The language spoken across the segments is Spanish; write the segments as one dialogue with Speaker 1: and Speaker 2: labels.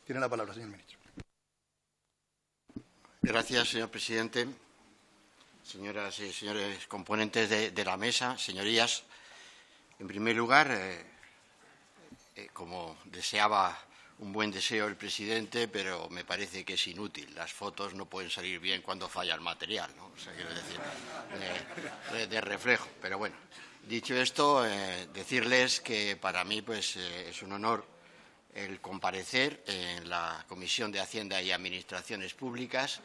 Speaker 1: Tiene la palabra, señor ministro.
Speaker 2: Gracias, señor presidente. Señoras y señores componentes de la mesa, señorías, en primer lugar, como deseaba un buen deseo el presidente, pero me parece que es inútil. Las fotos no pueden salir bien cuando falla el material, ¿no? O sea, quiero decir, de reflejo. Pero bueno, dicho esto, decirles que para mí pues, es un honor el comparecer en la Comisión de Hacienda y Administraciones Públicas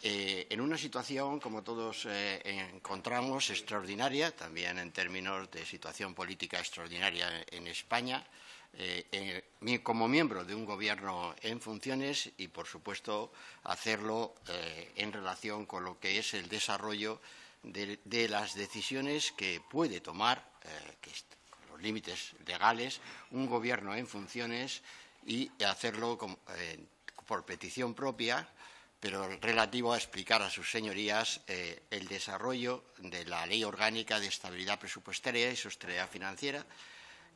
Speaker 2: en una situación, como todos encontramos, extraordinaria, también en términos de situación política extraordinaria en España, como miembro de un Gobierno en funciones y, por supuesto, hacerlo en relación con lo que es el desarrollo de las decisiones que puede tomar, con los límites legales, un Gobierno en funciones y hacerlo por petición propia, pero relativo a explicar a sus señorías el desarrollo de la Ley Orgánica de Estabilidad Presupuestaria y Sostenibilidad Financiera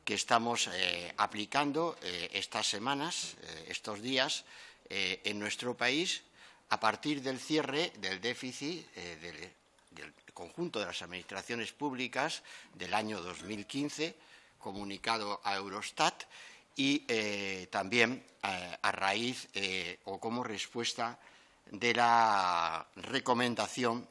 Speaker 2: que estamos aplicando estas semanas, estos días, en nuestro país a partir del cierre del déficit del conjunto de las administraciones públicas del año 2015, comunicado a Eurostat, y también a raíz o como respuesta de la recomendación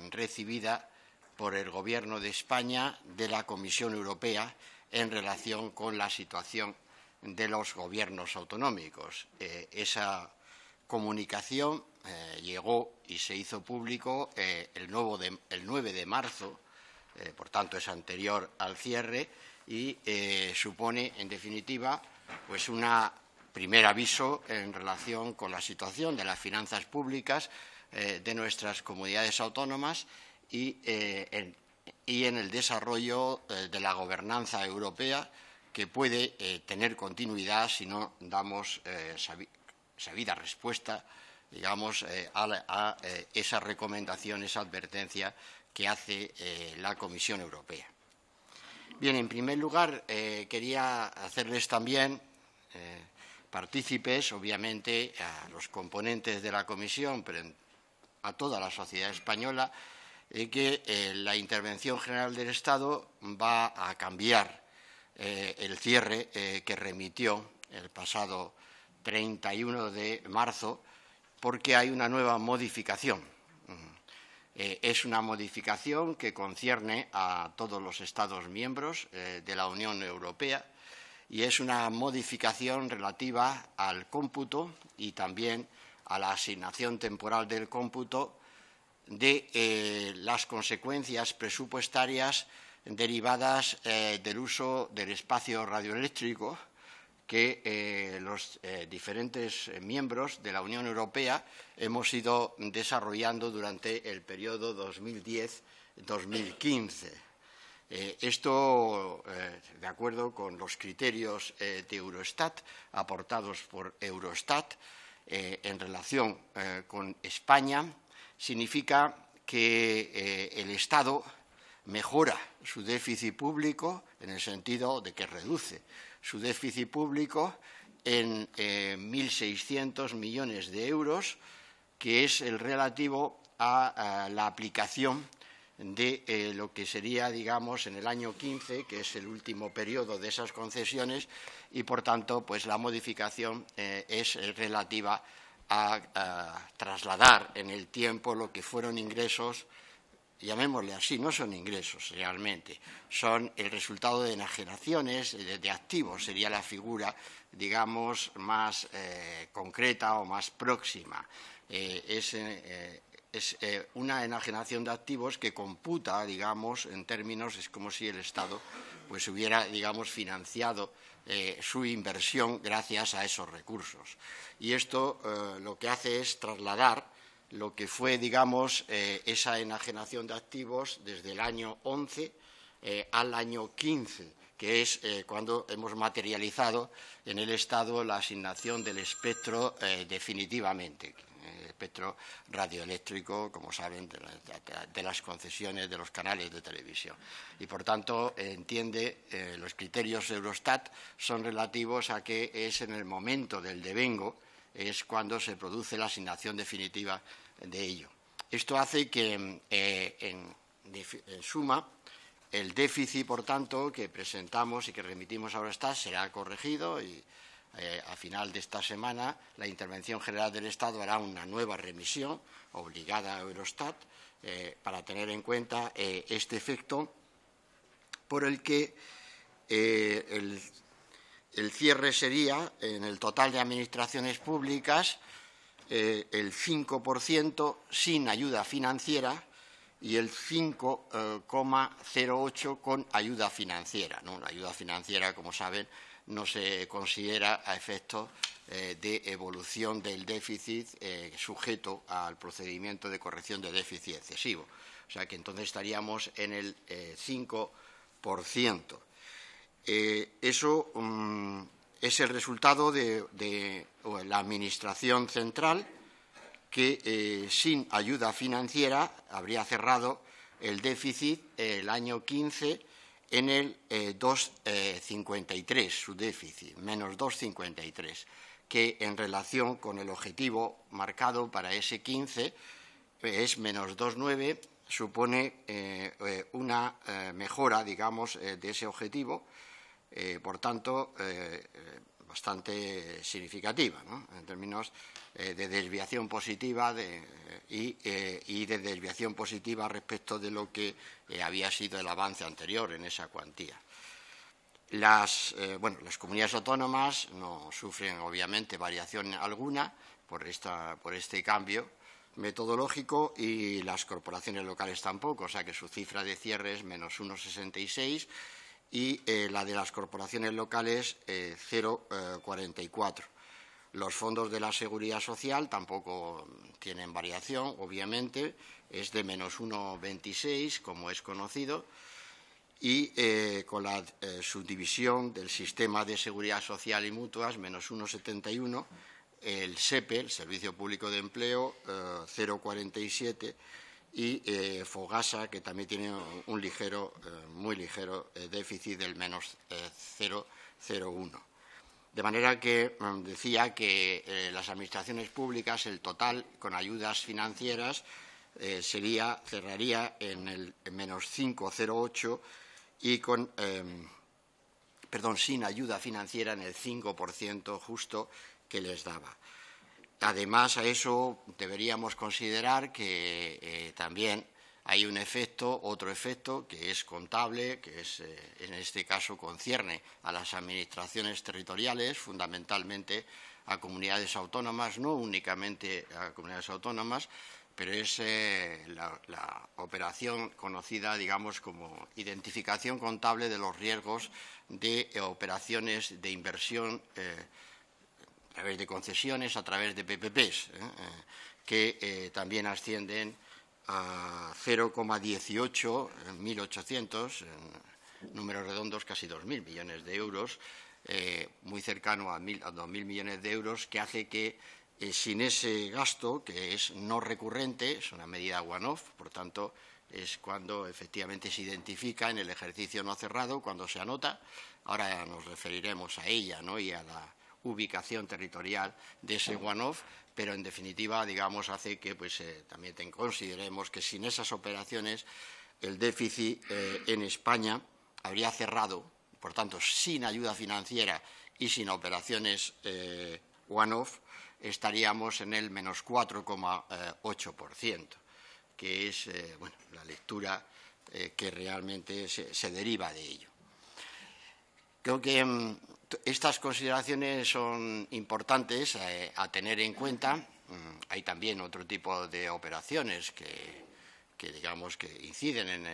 Speaker 2: recibida por el Gobierno de España de la Comisión Europea en relación con la situación de los gobiernos autonómicos. Esa comunicación llegó y se hizo público el 9 de marzo, por tanto es anterior al cierre y supone, en definitiva, pues un primer aviso en relación con la situación de las finanzas públicas de nuestras comunidades autónomas y en el desarrollo de la gobernanza europea que puede tener continuidad si no damos sabida respuesta, digamos, a esa recomendación, esa advertencia que hace la Comisión Europea. Bien, en primer lugar, quería hacerles también partícipes, obviamente, a los componentes de la Comisión, pero a toda la sociedad española, que la Intervención General del Estado va a cambiar el cierre que remitió el pasado 31 de marzo porque hay una nueva modificación. Es una modificación que concierne a todos los Estados miembros de la Unión Europea y es una modificación relativa al cómputo y también a la asignación temporal del cómputo de las consecuencias presupuestarias derivadas del uso del espacio radioeléctrico que los diferentes miembros de la Unión Europea hemos ido desarrollando durante el periodo 2010-2015. Esto, de acuerdo con los criterios de Eurostat, aportados por Eurostat en relación con España, significa que el Estado mejora su déficit público en el sentido de que reduce su déficit público en 1.600 millones de euros, que es el relativo a la aplicación de lo que sería, digamos, en el año 15, que es el último periodo de esas concesiones, y, por tanto, pues la modificación es relativa a trasladar en el tiempo lo que fueron ingresos, llamémosle así, no son ingresos realmente, son el resultado de enajenaciones de activos, sería la figura, digamos, más concreta o más próxima. Es una enajenación de activos que computa, digamos, en términos, es como si el Estado pues hubiera, digamos, financiado su inversión gracias a esos recursos. Y esto lo que hace es trasladar lo que fue, digamos, esa enajenación de activos desde el año 11 al año 15, que es cuando hemos materializado en el Estado la asignación del espectro definitivamente. El espectro radioeléctrico, como saben, de las concesiones de los canales de televisión. Y, por tanto, entiende, los criterios Eurostat son relativos a que es en el momento del devengo, es cuando se produce la asignación definitiva de ello. Esto hace que, en suma, el déficit, por tanto, que presentamos y que remitimos a Eurostat será corregido y a final de esta semana la Intervención General del Estado hará una nueva remisión obligada a Eurostat para tener en cuenta este efecto por el que el cierre sería, en el total de administraciones públicas, el 5% sin ayuda financiera y el 5,08% con ayuda financiera, ¿no? La ayuda financiera, como saben, no se considera a efectos de evolución del déficit sujeto al procedimiento de corrección de déficit excesivo. O sea que entonces estaríamos en el 5%. Eso es el resultado de la Administración central que sin ayuda financiera habría cerrado el déficit el año 15 en el 2,53, su déficit, menos 2,53, que en relación con el objetivo marcado para ese 15 es menos 2,9, supone una mejora, digamos, de ese objetivo, por tanto, bastante significativa, ¿no? En términos de desviación positiva y de desviación positiva respecto de lo que había sido el avance anterior en esa cuantía. Las comunidades autónomas no sufren, obviamente, variación alguna por este cambio metodológico y las corporaciones locales tampoco, o sea que su cifra de cierre es menos 1,66 y la de las corporaciones locales 0,44. Los fondos de la Seguridad Social tampoco tienen variación, obviamente, es de menos 1,26, como es conocido, y con la subdivisión del sistema de seguridad social y mutuas, menos 1,71, el SEPE, el Servicio Público de Empleo, 0,47, y Fogasa, que también tiene un ligero, muy ligero déficit del menos 0,01. De manera que decía que las administraciones públicas, el total con ayudas financieras, cerraría en el menos 5,08 y sin ayuda financiera en el 5% justo que les daba. Además, a eso deberíamos considerar que también hay otro efecto que es contable, que es, en este caso concierne a las administraciones territoriales, fundamentalmente a comunidades autónomas, no únicamente a comunidades autónomas, pero es la operación conocida, digamos, como identificación contable de los riesgos de operaciones de inversión a través de concesiones, a través de PPPs, que también ascienden a 0,18, 1.800, en números redondos casi 2.000 millones de euros, muy cercano a 2.000 millones de euros, que hace que sin ese gasto, que es no recurrente, es una medida one-off, por tanto, es cuando efectivamente se identifica en el ejercicio no cerrado, cuando se anota. Ahora nos referiremos a ella, ¿no?, y a la ubicación territorial de ese one-off, pero en definitiva, digamos, hace que también consideremos que sin esas operaciones el déficit en España habría cerrado, por tanto, sin ayuda financiera y sin operaciones one-off, estaríamos en el menos 4,8%, que es la lectura que realmente se deriva de ello. Creo que estas consideraciones son importantes a tener en cuenta. Hay también otro tipo de operaciones que digamos que inciden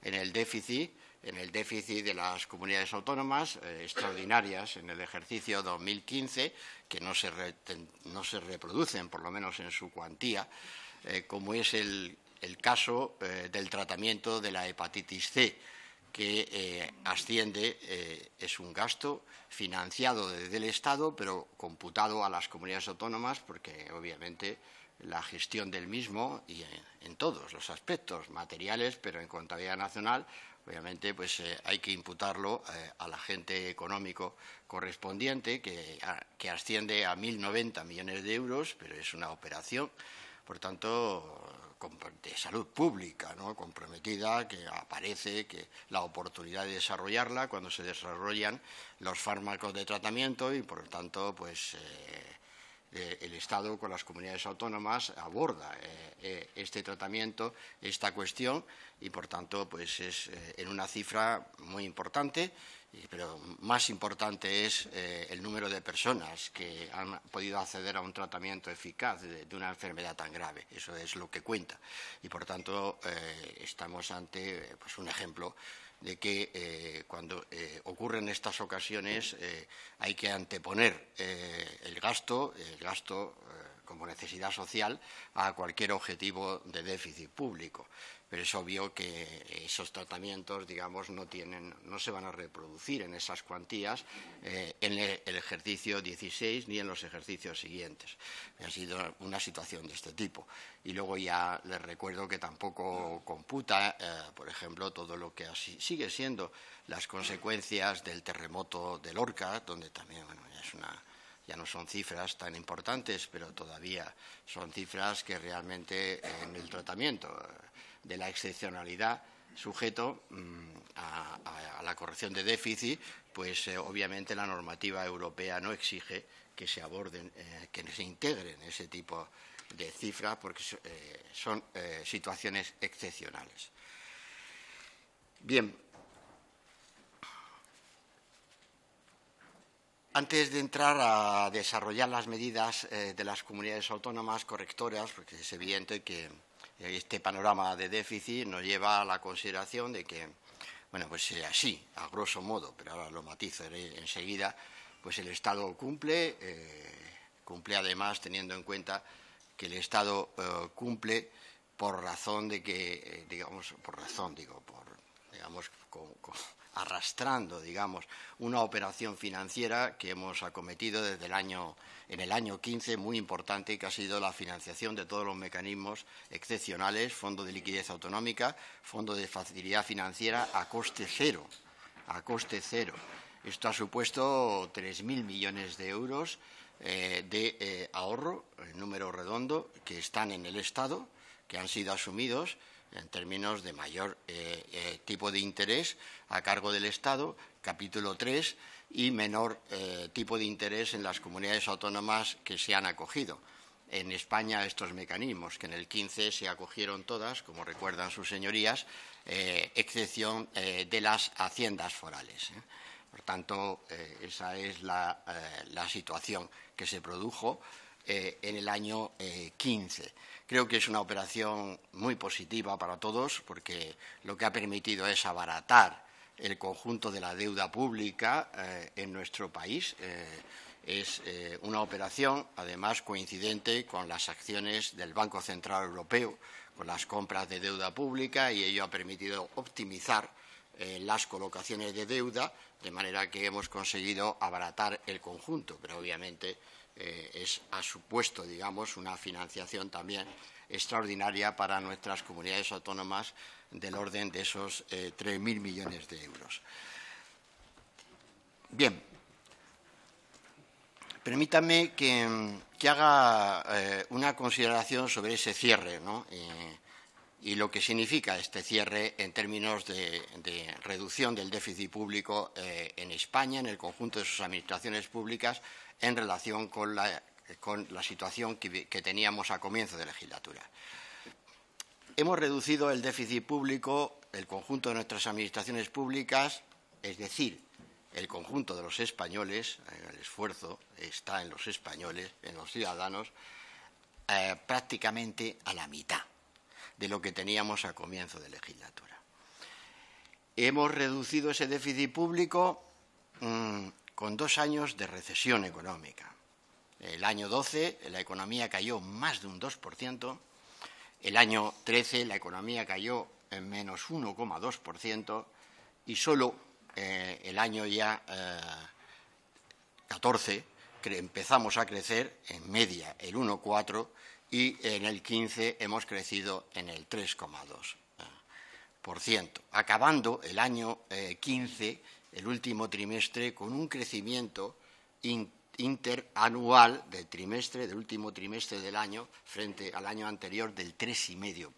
Speaker 2: en el déficit de las comunidades autónomas extraordinarias en el ejercicio 2015, que no se reproducen, por lo menos en su cuantía, como es el caso del tratamiento de la hepatitis C, que asciende, es un gasto financiado desde el Estado, pero computado a las comunidades autónomas, porque obviamente la gestión del mismo y en todos los aspectos materiales, pero en contabilidad nacional, obviamente, pues hay que imputarlo al agente económico correspondiente, que asciende a 1.090 millones de euros, pero es una operación, por tanto, de salud pública, ¿no?, comprometida, que aparece que la oportunidad de desarrollarla cuando se desarrollan los fármacos de tratamiento y, por lo tanto, pues el Estado con las comunidades autónomas aborda este tratamiento, esta cuestión, y, por tanto, pues es en una cifra muy importante, pero más importante es el número de personas que han podido acceder a un tratamiento eficaz de una enfermedad tan grave. Eso es lo que cuenta. Y, por tanto, estamos ante pues, un ejemplo de que cuando ocurren estas ocasiones hay que anteponer el gasto como necesidad social a cualquier objetivo de déficit público. Pero es obvio que esos tratamientos, digamos, no se van a reproducir en esas cuantías en el ejercicio 16 ni en los ejercicios siguientes. Ha sido una situación de este tipo. Y luego ya les recuerdo que tampoco computa, por ejemplo, todo lo que sigue siendo las consecuencias del terremoto de Lorca, donde también, bueno, ya no son cifras tan importantes, pero todavía son cifras que realmente en el tratamiento de la excepcionalidad sujeto a la corrección de déficit, pues obviamente la normativa europea no exige que se aborden, que se integren ese tipo de cifras, porque son situaciones excepcionales. Bien. Antes de entrar a desarrollar las medidas de las comunidades autónomas correctoras, porque es evidente que este panorama de déficit nos lleva a la consideración de que, bueno, pues así, a grosso modo, pero ahora lo matizaré enseguida, pues el Estado cumple además teniendo en cuenta que el Estado cumple por razón de que, arrastrando, digamos, una operación financiera que hemos acometido desde en el año 15, muy importante, que ha sido la financiación de todos los mecanismos excepcionales, Fondo de Liquidez Autonómica, Fondo de Facilidad Financiera, a coste cero. Esto ha supuesto 3.000 millones de euros de ahorro, el número redondo, que están en el Estado, que han sido asumidos en términos de mayor tipo de interés a cargo del Estado, capítulo 3, y menor tipo de interés en las comunidades autónomas que se han acogido. En España a estos mecanismos, que en el 15 se acogieron todas, como recuerdan sus señorías, excepción de las haciendas forales. Por tanto, esa es la situación que se produjo en el año 15. Creo que es una operación muy positiva para todos, porque lo que ha permitido es abaratar el conjunto de la deuda pública en nuestro país. Es una operación, además, coincidente con las acciones del Banco Central Europeo, con las compras de deuda pública, y ello ha permitido optimizar las colocaciones de deuda, de manera que hemos conseguido abaratar el conjunto, pero obviamente ha supuesto, digamos, una financiación también extraordinaria para nuestras comunidades autónomas del orden de esos 3.000 millones de euros. Bien, permítame que haga una consideración sobre ese cierre, ¿no? Y lo que significa este cierre en términos de reducción del déficit público en España, en el conjunto de sus administraciones públicas, en relación con la situación que teníamos a comienzo de legislatura. Hemos reducido el déficit público, el conjunto de nuestras administraciones públicas, es decir, el conjunto de los españoles, el esfuerzo está en los españoles, en los ciudadanos, prácticamente a la mitad de lo que teníamos a comienzo de legislatura. Hemos reducido ese déficit público con 2 años de recesión económica. El año 12 la economía cayó más de un 2%, el año 13 la economía cayó en menos 1,2% y solo el año ya 14 empezamos a crecer en media el 1,4% y en el 15 hemos crecido en el 3,2%, acabando el año 15, el último trimestre, con un crecimiento interanual del último trimestre del año frente al año anterior del 3,5%.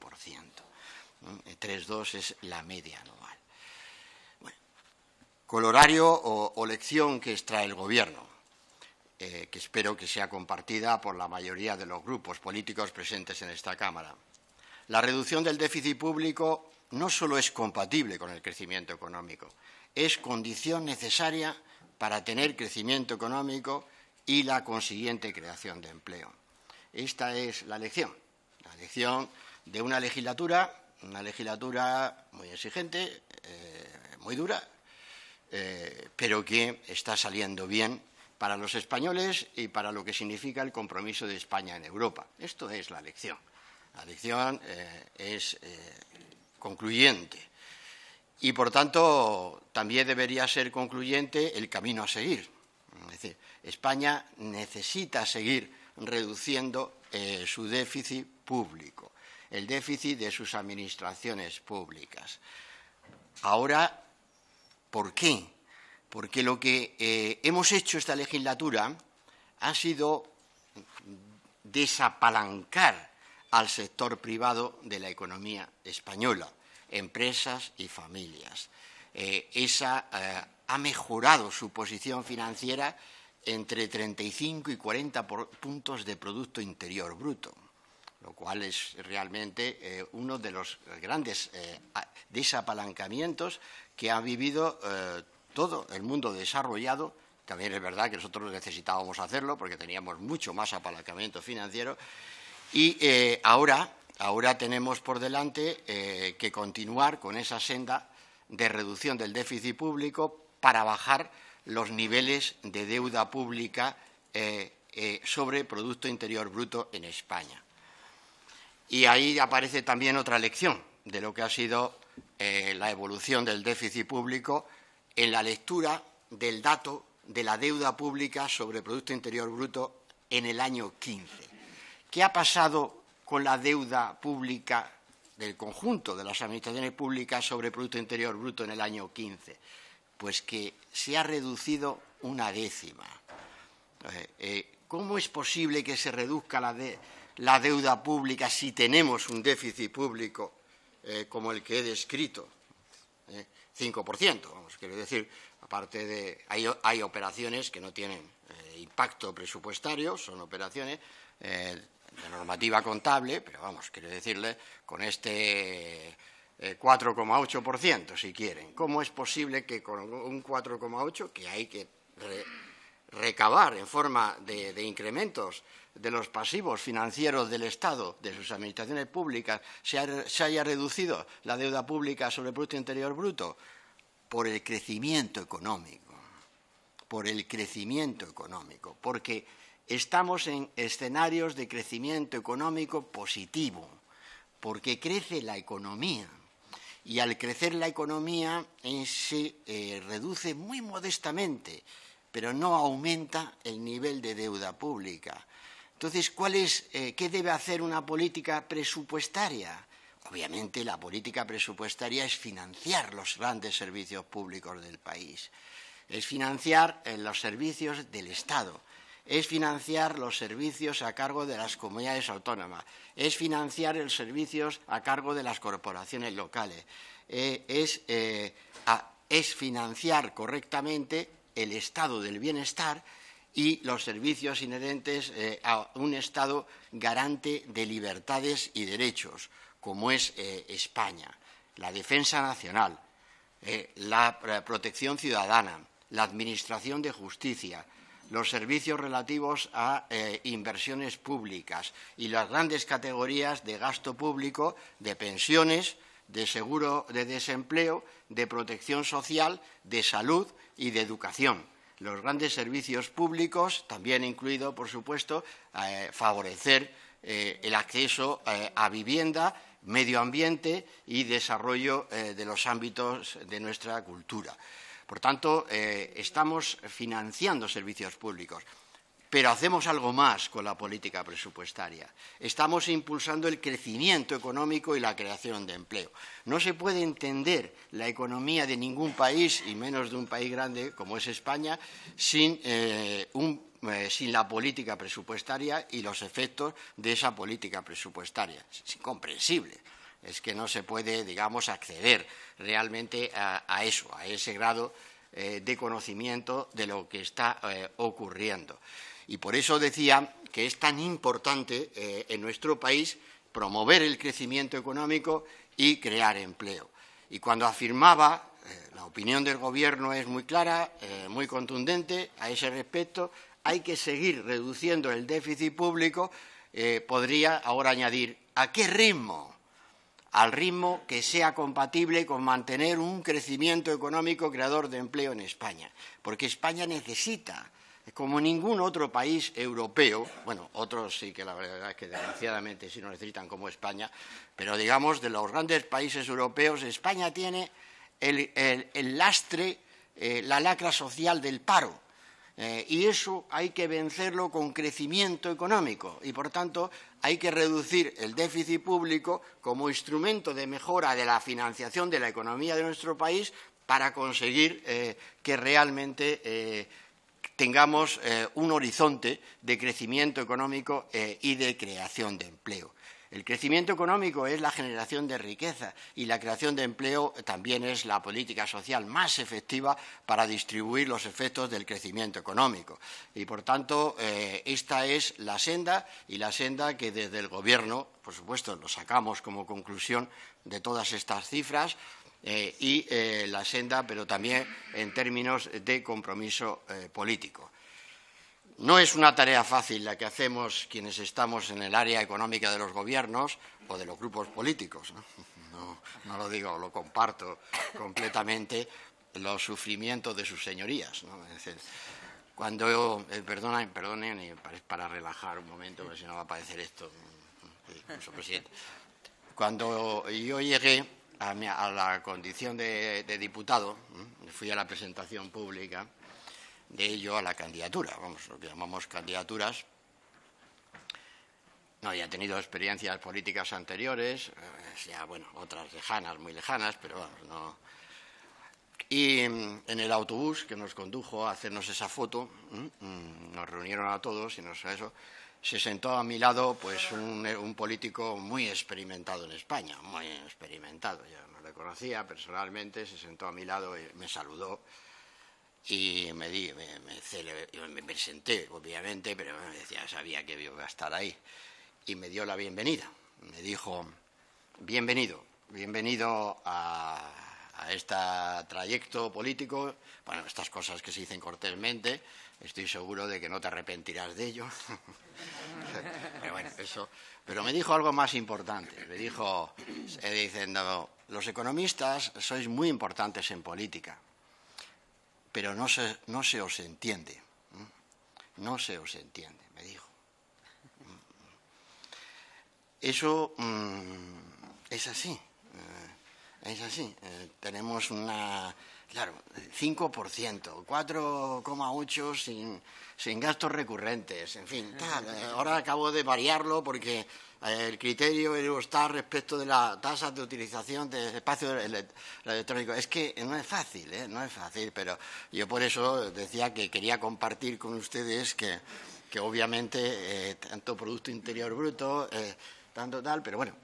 Speaker 2: 3,2 es la media anual. Bueno, colorario o lección que extrae el Gobierno, que espero que sea compartida por la mayoría de los grupos políticos presentes en esta Cámara. La reducción del déficit público no solo es compatible con el crecimiento económico, es condición necesaria para tener crecimiento económico y la consiguiente creación de empleo. Esta es la lección de una legislatura muy exigente, muy dura, pero que está saliendo bien para los españoles y para lo que significa el compromiso de España en Europa. Esto es la lección. La lección es concluyente y, por tanto, también debería ser concluyente el camino a seguir. Es decir, España necesita seguir reduciendo su déficit público, el déficit de sus administraciones públicas. Ahora, ¿por qué? Porque lo que hemos hecho esta legislatura ha sido desapalancar al sector privado de la economía española, empresas y familias. Ha mejorado su posición financiera entre 35 y 40 puntos de Producto Interior Bruto, lo cual es realmente uno de los grandes desapalancamientos que ha vivido todo el mundo desarrollado. También es verdad que nosotros necesitábamos hacerlo porque teníamos mucho más apalancamiento financiero y ahora tenemos por delante que continuar con esa senda de reducción del déficit público para bajar los niveles de deuda pública sobre Producto Interior Bruto en España. Y ahí aparece también otra lección de lo que ha sido la evolución del déficit público en la lectura del dato de la deuda pública sobre Producto Interior Bruto en el año 15. ¿Qué ha pasado con la deuda pública del conjunto de las administraciones públicas sobre Producto Interior Bruto en el año 15? Pues que se ha reducido una décima. ¿Cómo es posible que se reduzca la deuda pública si tenemos un déficit público como el que he descrito? 5%, vamos, quiero decir, aparte de… Hay operaciones que no tienen impacto presupuestario, son operaciones de normativa contable, pero vamos, quiero decirle, con este 4,8%, si quieren. ¿Cómo es posible que con un 4,8%, que hay que recabar en forma de incrementos de los pasivos financieros del Estado, de sus administraciones públicas, se haya reducido la deuda pública sobre el Producto Interior Bruto? Por el crecimiento económico, porque estamos en escenarios de crecimiento económico positivo, porque crece la economía. Y al crecer la economía se reduce muy modestamente, pero no aumenta el nivel de deuda pública. Entonces, ¿qué debe hacer una política presupuestaria? Obviamente, la política presupuestaria es financiar los grandes servicios públicos del país, es financiar los servicios del Estado, es financiar los servicios a cargo de las comunidades autónomas, es financiar los servicios a cargo de las corporaciones locales, es financiar correctamente el estado del bienestar y los servicios inherentes a un Estado garante de libertades y derechos, como es España, la defensa nacional, la protección ciudadana, la administración de justicia, los servicios relativos a inversiones públicas y las grandes categorías de gasto público, de pensiones, de seguro de desempleo, de protección social, de salud y de educación. Los grandes servicios públicos, también incluido, por supuesto, favorecer el acceso a vivienda, medio ambiente y desarrollo de los ámbitos de nuestra cultura. Por tanto, estamos financiando servicios públicos. Pero hacemos algo más con la política presupuestaria. Estamos impulsando el crecimiento económico y la creación de empleo. No se puede entender la economía de ningún país, y menos de un país grande como es España, sin la política presupuestaria y los efectos de esa política presupuestaria. Es incomprensible. Es que no se puede, digamos, acceder realmente a eso, a ese grado de conocimiento de lo que está ocurriendo. Y por eso decía que es tan importante en nuestro país promover el crecimiento económico y crear empleo. Y cuando afirmaba, la opinión del Gobierno es muy clara, muy contundente a ese respecto, hay que seguir reduciendo el déficit público, podría ahora añadir, ¿a qué ritmo? Al ritmo que sea compatible con mantener un crecimiento económico creador de empleo en España. Porque España necesita, como ningún otro país europeo, bueno, otros sí que la verdad es que desgraciadamente sí lo necesitan como España, pero digamos de los grandes países europeos, España tiene el lastre, la lacra social del paro. Y eso hay que vencerlo con crecimiento económico y, por tanto, hay que reducir el déficit público como instrumento de mejora de la financiación de la economía de nuestro país para conseguir que realmente tengamos un horizonte de crecimiento económico y de creación de empleo. El crecimiento económico es la generación de riqueza y la creación de empleo también es la política social más efectiva para distribuir los efectos del crecimiento económico. Y, por tanto, esta es la senda y la senda que desde el Gobierno, por supuesto, lo sacamos como conclusión de todas estas cifras y la senda, pero también en términos de compromiso político. No es una tarea fácil la que hacemos quienes estamos en el área económica de los gobiernos o de los grupos políticos. No lo digo, lo comparto completamente, los sufrimientos de sus señorías, ¿no? Es decir, cuando perdonen, para relajar un momento, porque si no va a aparecer esto, incluso presidente. Cuando yo llegué a la condición de diputado, fui a la presentación pública de ello a la candidatura, vamos, lo que llamamos candidaturas. No había tenido experiencias políticas anteriores, ya, bueno, otras lejanas, muy lejanas, pero vamos, no. Y en el autobús que nos condujo a hacernos esa foto, nos reunieron a todos y se sentó a mi lado pues un político muy experimentado en España, muy experimentado. Yo no le conocía personalmente, se sentó a mi lado y me saludó. Y me presenté, obviamente, pero me decía, sabía que iba a estar ahí. Y me dio la bienvenida. Me dijo, bienvenido a este trayecto político. Bueno, estas cosas que se dicen cortésmente, estoy seguro de que no te arrepentirás de ello. Pero bueno, eso. Pero me dijo algo más importante. Me dijo, diciendo, los economistas sois muy importantes en política, pero no se os entiende. No se os entiende, me dijo. Eso es así. Es así. Tenemos claro, 5%, 4,8% sin gastos recurrentes, en fin, tal. Ahora acabo de variarlo porque el criterio está respecto de la tasa de utilización del espacio electrónico. Es que no es fácil, no es fácil, pero yo por eso decía que quería compartir con ustedes que obviamente tanto Producto Interior Bruto, tanto tal, pero bueno,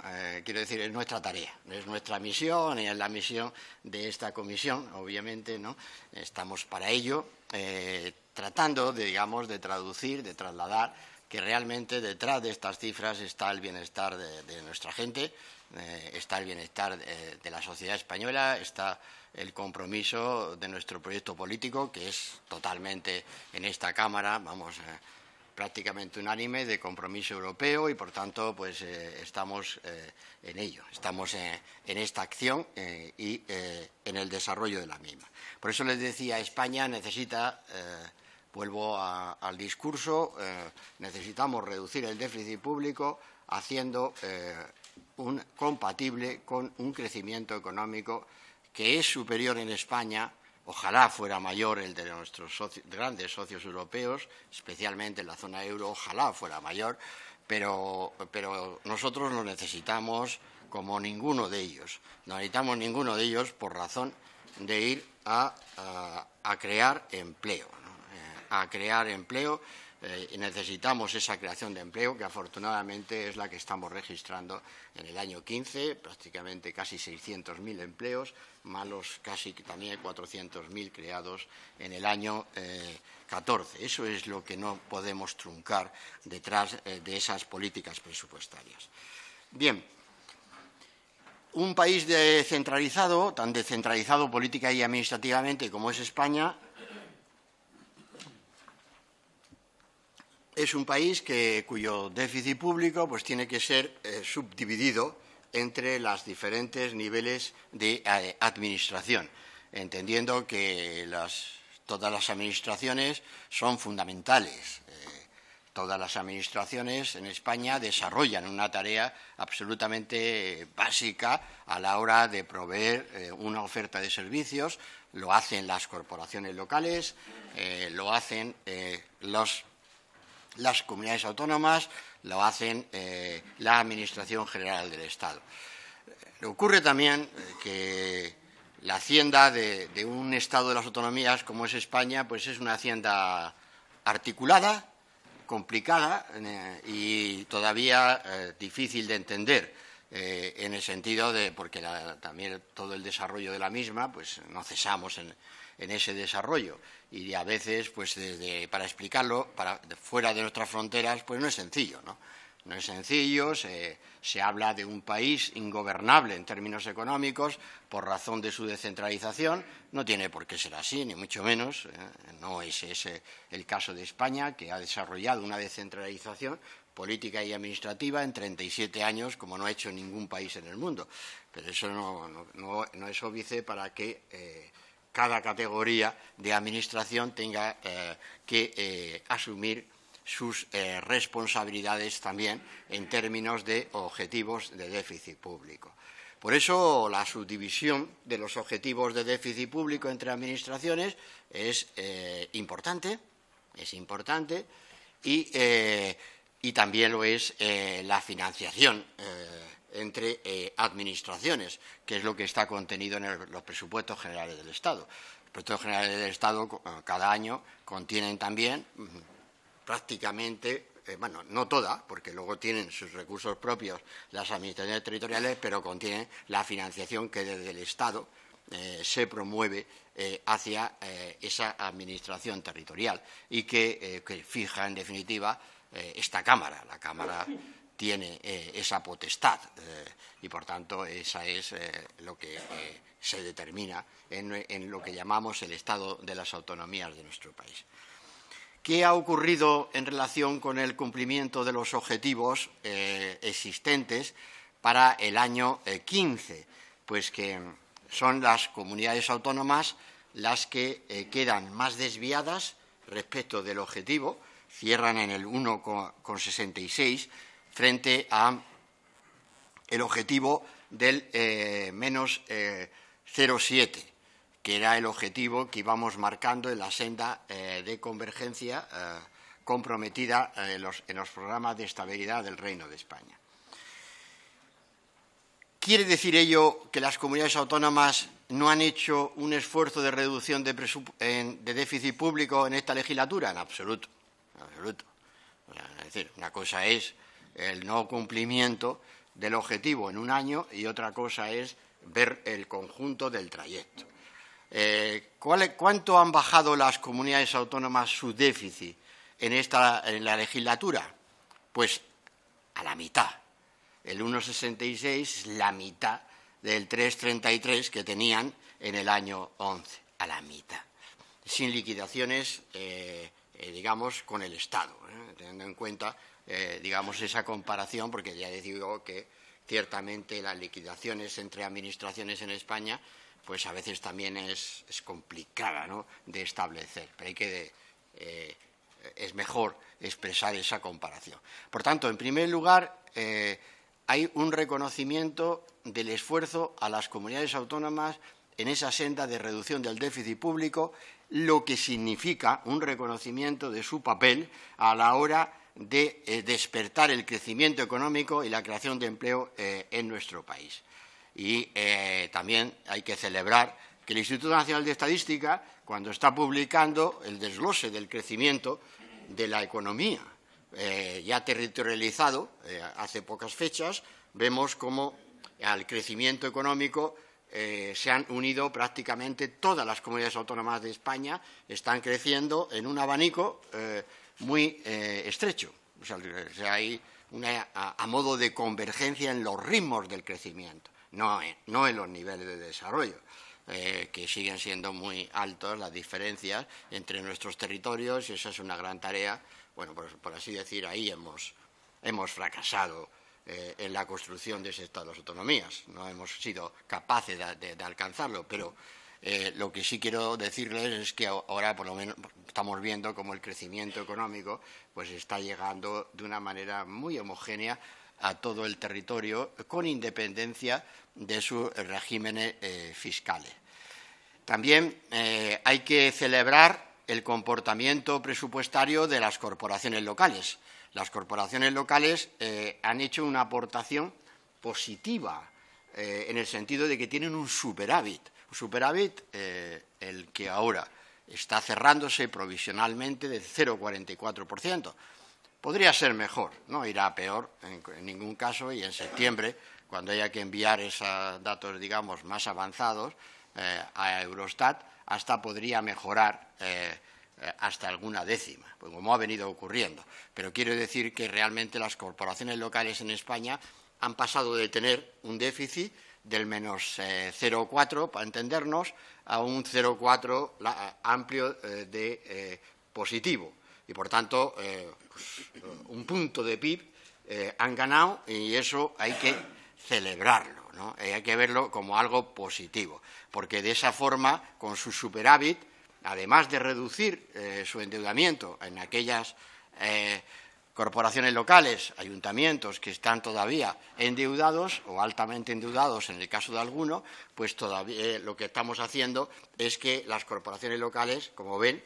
Speaker 2: quiero decir, es nuestra tarea, es nuestra misión y es la misión de esta comisión, obviamente, ¿no? Estamos para ello, tratando, digamos, de traducir, de trasladar que realmente detrás de estas cifras está el bienestar de nuestra gente, está el bienestar de la sociedad española, está el compromiso de nuestro proyecto político, que es totalmente en esta Cámara, vamos, prácticamente unánime, de compromiso europeo y, por tanto, pues estamos en ello, estamos en esta acción y en el desarrollo de la misma. Por eso les decía, España necesita, vuelvo al discurso, necesitamos reducir el déficit público haciendo compatible con un crecimiento económico que es superior en España Ojalá fuera mayor el de nuestros grandes socios europeos, especialmente en la zona euro, ojalá fuera mayor, pero nosotros lo necesitamos como ninguno de ellos. No necesitamos ninguno de ellos por razón de ir a crear empleo, ¿no? A crear empleo. Y necesitamos esa creación de empleo, que afortunadamente es la que estamos registrando en el año 15, prácticamente casi 600.000 empleos, más los casi también 400.000 creados en el año 14. Eso es lo que no podemos truncar detrás de esas políticas presupuestarias. Bien, un país descentralizado, tan descentralizado política y administrativamente como es España, es un país cuyo déficit público pues, tiene que ser subdividido entre los diferentes niveles de administración, entendiendo que todas las administraciones son fundamentales. Todas las administraciones en España desarrollan una tarea absolutamente básica a la hora de proveer una oferta de servicios. Lo hacen las corporaciones locales, lo hacen las comunidades autónomas, lo hacen la Administración General del Estado. Ocurre también que la hacienda de un Estado de las autonomías como es España, pues es una hacienda articulada, complicada y todavía difícil de entender en el sentido de, porque también todo el desarrollo de la misma, pues no cesamos en ese desarrollo y a veces, pues para explicarlo fuera de nuestras fronteras, pues no es sencillo, ¿no? No es sencillo, se habla de un país ingobernable en términos económicos por razón de su descentralización. No tiene por qué ser así, ni mucho menos. No es ese el caso de España, que ha desarrollado una descentralización política y administrativa en 37 años, como no ha hecho ningún país en el mundo. Pero eso no es óbice para que cada categoría de administración tenga que asumir sus responsabilidades también en términos de objetivos de déficit público. Por eso la subdivisión de los objetivos de déficit público entre administraciones es importante y también lo es la financiación entre administraciones, que es lo que está contenido en los presupuestos generales del Estado. Los presupuestos generales del Estado cada año contienen también prácticamente, bueno, no toda, porque luego tienen sus recursos propios las administraciones territoriales, pero contienen la financiación que desde el Estado se promueve hacia esa administración territorial y que fija, en definitiva, esta Cámara. La Cámara tiene esa potestad y, por tanto, esa es lo que se determina en lo que llamamos el estado de las autonomías de nuestro país. ¿Qué ha ocurrido en relación con el cumplimiento de los objetivos existentes para el año 15? Pues que son las comunidades autónomas las que quedan más desviadas respecto del objetivo, cierran en el 1,66 frente a el objetivo del menos 0,7, que era el objetivo que íbamos marcando en la senda de convergencia comprometida en los programas de estabilidad del Reino de España. ¿Quiere decir ello que las comunidades autónomas no han hecho un esfuerzo de reducción de déficit público en esta legislatura? En absoluto, en absoluto. Es decir, una cosa es el no cumplimiento del objetivo en un año y otra cosa es ver el conjunto del trayecto. ¿Cuánto han bajado las comunidades autónomas su déficit en la legislatura? Pues a la mitad. El 1,66 es la mitad del 3,33 que tenían en el año 11, a la mitad. Sin liquidaciones, digamos, con el Estado, teniendo en cuenta, digamos, esa comparación, porque ya digo que ciertamente las liquidaciones entre administraciones en España pues a veces también es complicada, ¿no?, de establecer, pero es mejor expresar esa comparación. Por tanto, en primer lugar, hay un reconocimiento del esfuerzo a las comunidades autónomas en esa senda de reducción del déficit público, lo que significa un reconocimiento de su papel a la hora de despertar el crecimiento económico y la creación de empleo en nuestro país. Y también hay que celebrar que el Instituto Nacional de Estadística, cuando está publicando el desglose del crecimiento de la economía, ya territorializado hace pocas fechas, vemos cómo al crecimiento económico se han unido prácticamente todas las comunidades autónomas de España, están creciendo en un abanico muy estrecho. O sea, hay a modo de convergencia en los ritmos del crecimiento, no en los niveles de desarrollo, que siguen siendo muy altos las diferencias entre nuestros territorios, y esa es una gran tarea. Bueno, por así decir, ahí hemos fracasado en la construcción de ese Estado de las autonomías. No hemos sido capaces de alcanzarlo, pero lo que sí quiero decirles es que ahora por lo menos estamos viendo cómo el crecimiento económico pues está llegando de una manera muy homogénea a todo el territorio, con independencia de sus regímenes fiscales. También hay que celebrar el comportamiento presupuestario de las corporaciones locales. Las corporaciones locales han hecho una aportación positiva en el sentido de que tienen un superávit. Un superávit el que ahora está cerrándose provisionalmente del 0,44%. Podría ser mejor, no irá peor en ningún caso, y en septiembre, cuando haya que enviar esos datos, digamos, más avanzados a Eurostat, hasta podría mejorar hasta alguna décima, pues como ha venido ocurriendo. Pero quiero decir que realmente las corporaciones locales en España han pasado de tener un déficit del menos 0,4, para entendernos, a un 0,4 amplio de positivo. Y, por tanto, pues, un punto de PIB han ganado, y eso hay que celebrarlo, ¿no? Hay que verlo como algo positivo, porque de esa forma, con su superávit, además de reducir su endeudamiento en aquellas corporaciones locales, ayuntamientos que están todavía endeudados o altamente endeudados en el caso de alguno, pues todavía lo que estamos haciendo es que las corporaciones locales, como ven,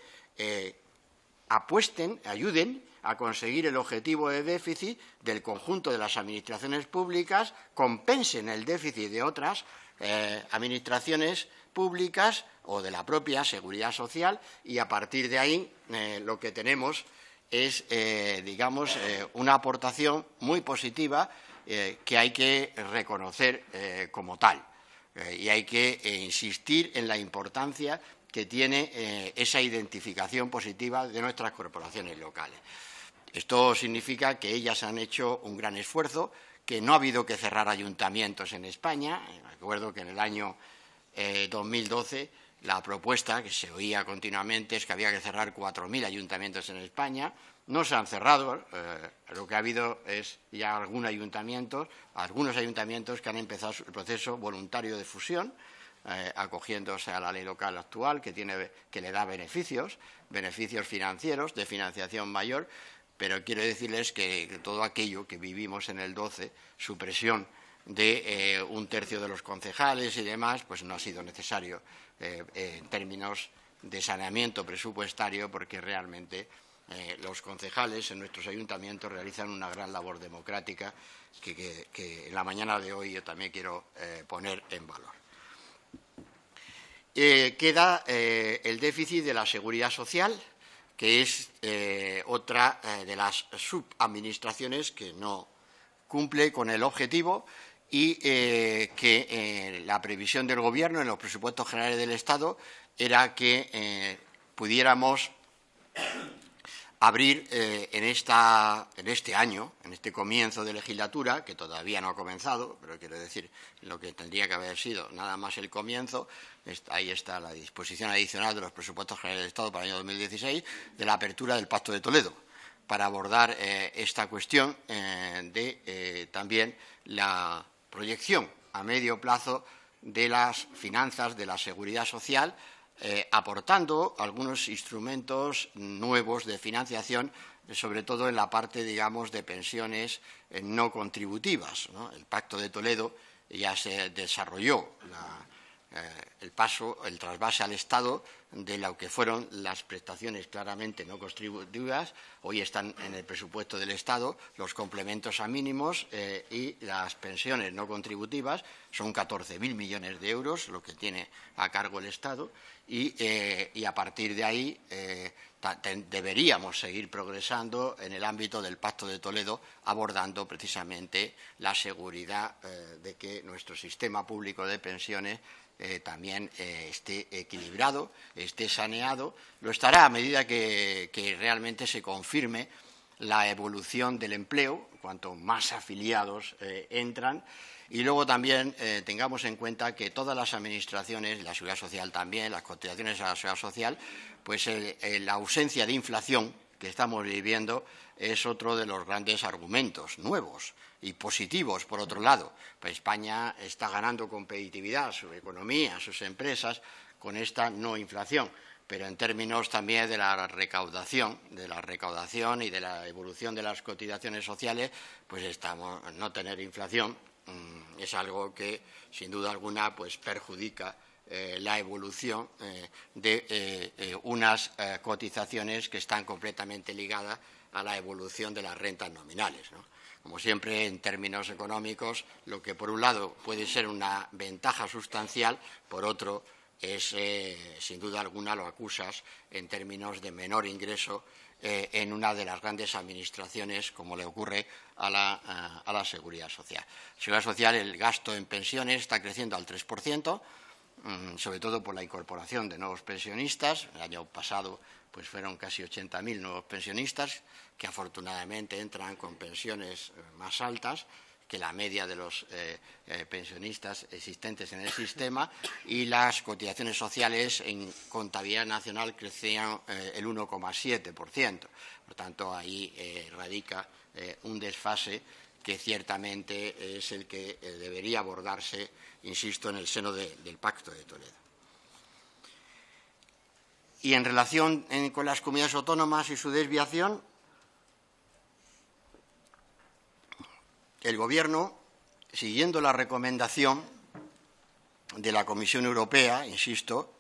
Speaker 2: apuesten, ayuden a conseguir el objetivo de déficit del conjunto de las administraciones públicas, compensen el déficit de otras administraciones públicas o de la propia Seguridad Social, y a partir de ahí lo que tenemos es, digamos, una aportación muy positiva que hay que reconocer como tal. Y hay que insistir en la importancia que tiene esa identificación positiva de nuestras corporaciones locales. Esto significa que ellas han hecho un gran esfuerzo, que no ha habido que cerrar ayuntamientos en España. Me acuerdo que en el año 2012 la propuesta que se oía continuamente es que había que cerrar 4.000 ayuntamientos en España. No se han cerrado, lo que ha habido es ya algunos ayuntamientos que han empezado el proceso voluntario de fusión, acogiéndose a la ley local actual que le da beneficios financieros, de financiación mayor, pero quiero decirles que todo aquello que vivimos en el 12, supresión de un tercio de los concejales y demás, pues no ha sido necesario en términos de saneamiento presupuestario, porque realmente los concejales en nuestros ayuntamientos realizan una gran labor democrática que en la mañana de hoy yo también quiero poner en valor. Queda el déficit de la Seguridad Social, que es otra de las subadministraciones que no cumple con el objetivo, y que la previsión del Gobierno en los presupuestos generales del Estado era que pudiéramos abrir en este año, en este comienzo de legislatura, que todavía no ha comenzado, pero quiero decir, lo que tendría que haber sido nada más el comienzo, ahí está la disposición adicional de los presupuestos generales del Estado para el año 2016, de la apertura del Pacto de Toledo, para abordar esta cuestión de también la proyección a medio plazo de las finanzas de la Seguridad Social, aportando algunos instrumentos nuevos de financiación, sobre todo en la parte, digamos, de pensiones no contributivas, ¿no? El Pacto de Toledo ya se desarrolló el trasvase al Estado de lo que fueron las prestaciones claramente no contributivas. Hoy están en el presupuesto del Estado los complementos a mínimos y las pensiones no contributivas. Son 14.000 millones de euros lo que tiene a cargo el Estado y a partir de ahí deberíamos seguir progresando en el ámbito del Pacto de Toledo, abordando precisamente la seguridad de que nuestro sistema público de pensiones también esté equilibrado, esté saneado. Lo estará a medida que realmente se confirme la evolución del empleo, cuanto más afiliados entran. Y luego también tengamos en cuenta que todas las administraciones, la Seguridad Social también, las cotizaciones a la Seguridad Social, pues la ausencia de inflación que estamos viviendo es otro de los grandes argumentos nuevos y positivos, por otro lado. Pues España está ganando competitividad, su economía, sus empresas, con esta no inflación, pero en términos también de la recaudación y de la evolución de las cotizaciones sociales, pues no tener inflación es algo que, sin duda alguna, pues perjudica la evolución de unas cotizaciones que están completamente ligadas a la evolución de las rentas nominales, ¿no? Como siempre, en términos económicos, lo que por un lado puede ser una ventaja sustancial, por otro es, sin duda alguna, lo acusas en términos de menor ingreso en una de las grandes administraciones, como le ocurre a la Seguridad Social. Seguridad Social, el gasto en pensiones está creciendo al 3%, sobre todo por la incorporación de nuevos pensionistas. El año pasado pues fueron casi 80.000 nuevos pensionistas que afortunadamente entran con pensiones más altas que la media de los pensionistas existentes en el sistema, y las cotizaciones sociales en contabilidad nacional crecían el 1,7%. Por tanto, ahí radica un desfase que ciertamente es el que debería abordarse, insisto, en el seno del Pacto de Toledo. Y en relación con las comunidades autónomas y su desviación, el Gobierno, siguiendo la recomendación de la Comisión Europea, insisto,